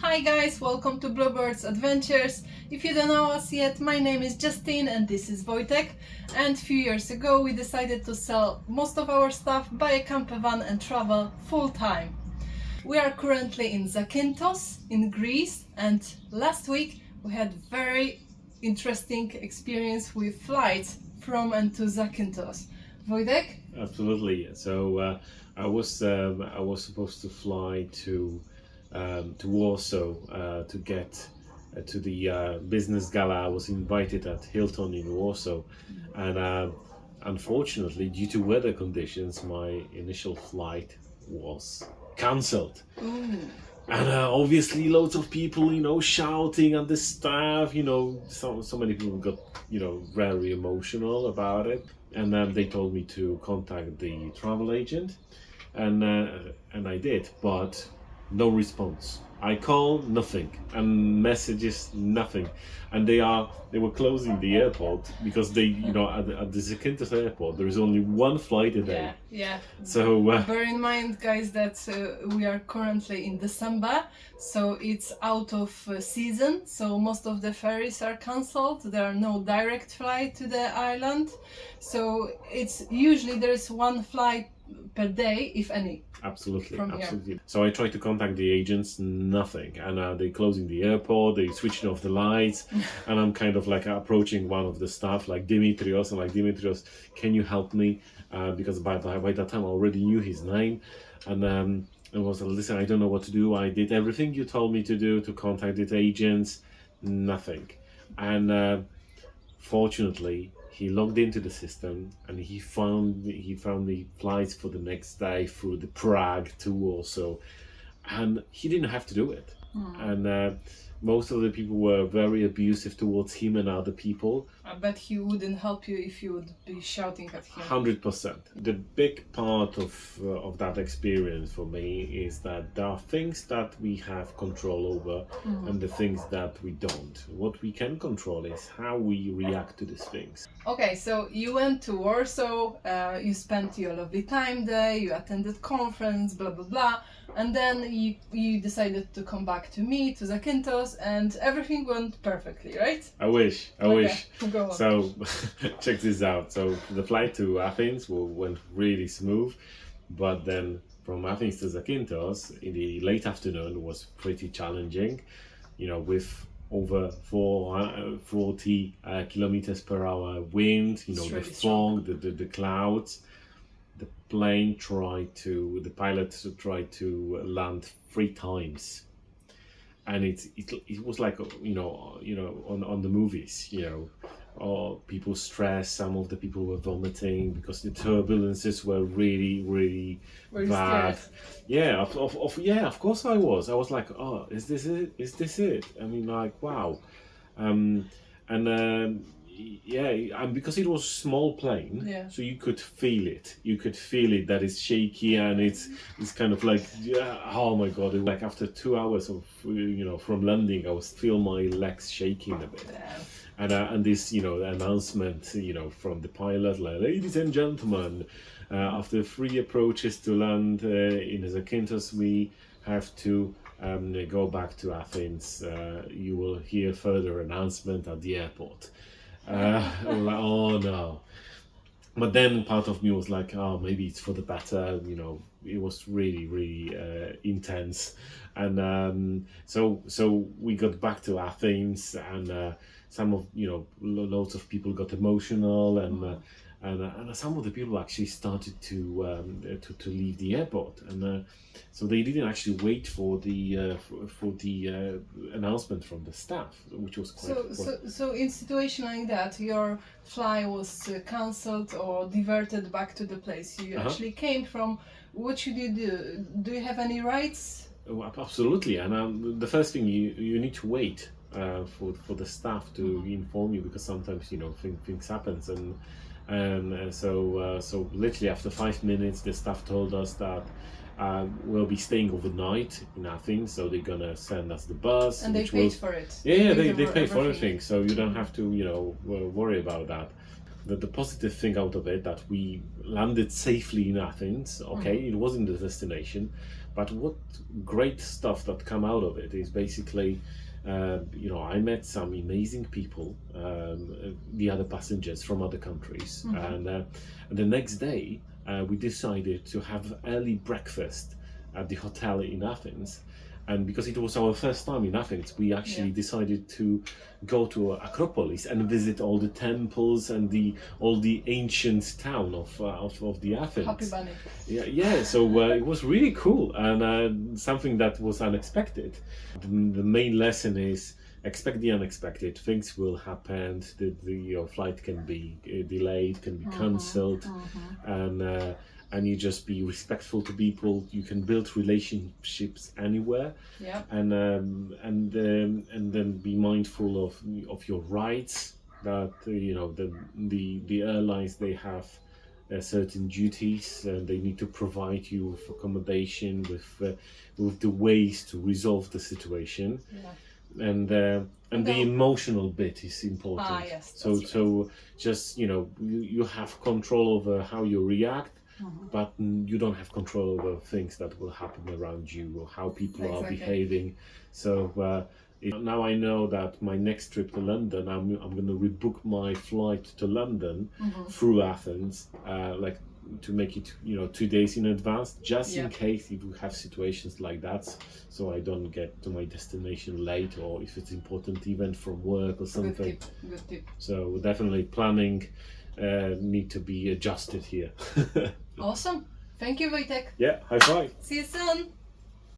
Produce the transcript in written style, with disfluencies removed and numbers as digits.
Hi guys, welcome to Bluebird's Adventures. If you don't know us yet, my name is Justine and this is Wojtek. And a few years ago we decided to sell most of our stuff, buy a camper van and travel full time. We are currently in Zakynthos in Greece, and last week we had very interesting experience with flights from and to Zakynthos. Wojtek? Absolutely. So I was supposed to fly to Warsaw to get to the business gala. I was invited at Hilton in Warsaw, and unfortunately, due to weather conditions, my initial flight was cancelled. And obviously, loads of people, shouting at the staff. So many people got, very emotional about it. And then they told me to contact the travel agent, and I did, but no response. I called, nothing, and messages, nothing, and they were closing the airport because they, at the Zakynthos airport there is only one flight a day. Yeah. So bear in mind, guys, that we are currently in December, so it's out of season. So most of the ferries are cancelled. There are no direct flight to the island. So it's usually there is one flight per day, if any. Absolutely. Here. So I tried to contact the agents, nothing, and they closing the airport, they switching off the lights, and I'm kind of like approaching one of the staff, like Dimitrios, and like, Dimitrios, can you help me? Because by that time I already knew his name, and I was like, listen, I don't know what to do. I did everything you told me to do to contact the agents, nothing, and fortunately, he logged into the system and he found the flights for the next day through the Prague to Warsaw, and he didn't have to do it. And most of the people were very abusive towards him and other people. I bet he wouldn't help you if you would be shouting at him. 100%. The big part of that experience for me is that there are things that we have control over and the things that we don't. What we can control is how we react to these things. Okay, so you went to Warsaw, you spent your lovely time there, you attended conference, blah blah blah, and then you decided to come back to me, to Zakynthos, and everything went perfectly, right? I wish. Go on. So check this out. So the flight to Athens went really smooth, but then from Athens to Zakynthos in the late afternoon was pretty challenging, with over 40 kilometers per hour wind, the really fog, the clouds. The pilot tried to land 3 times. And it was like on the movies, or people stressed. Some of the people were vomiting because the turbulences were really bad. Scared. Yeah, of course I was. I was like, oh, is this it? Is this it? I mean, like, wow. And because it was a small plane, so you could feel it. You could feel it that it's shaky and it's kind of like, oh my god! It was like after 2 hours of from landing, I was feel my legs shaking a bit. And this announcement from the pilot, like, ladies and gentlemen, after 3 approaches to land in Zakynthos, we have to go back to Athens. You will hear further announcement at the airport. I was like, oh no. But then part of me was like, oh, maybe it's for the better. It was really intense. And so we got back to Athens, and some of loads of people got emotional, and some of the people actually started to leave the airport, and so they didn't actually wait for the announcement from the staff, which was quite. So in situation like that, your flight was cancelled or diverted back to the place you actually came from. What should you do? Do you have any rights? Oh, absolutely, and the first thing you need to wait for the staff to inform you, because sometimes things happens, and so literally after 5 minutes the staff told us that we'll be staying overnight in Athens, so they're gonna send us the bus, and they paid for it. They paid for everything, so you don't have to worry about that. The positive thing out of it, that we landed safely in Athens. It wasn't the destination, But what great stuff that come out of it is basically, I met some amazing people, the other passengers from other countries, and the next day we decided to have early breakfast at the hotel in Athens. And because it was our first time in Athens, we actually decided to go to Acropolis and visit all the temples and all the ancient town of the Athens. Happy bunny. Yeah. So it was really cool and something that was unexpected. The main lesson is expect the unexpected. Things will happen. Your flight can be delayed, can be cancelled, and you just be respectful to people. You can build relationships anywhere, and then be mindful of your rights. That the airlines, they have certain duties, and they need to provide you with accommodation, with the ways to resolve the situation. And the emotional bit is important. Yes. So just you have control over how you react. But you don't have control over things that will happen around you or how people are behaving. So now I know that my next trip to London, I'm going to rebook my flight to London through Athens, to make it 2 days in advance, just in case if we have situations like that, so I don't get to my destination late, or if it's important event from work or something. Good tip. So definitely planning need to be adjusted here. Awesome. Thank you, Wojtek. Yeah, high five. See you soon.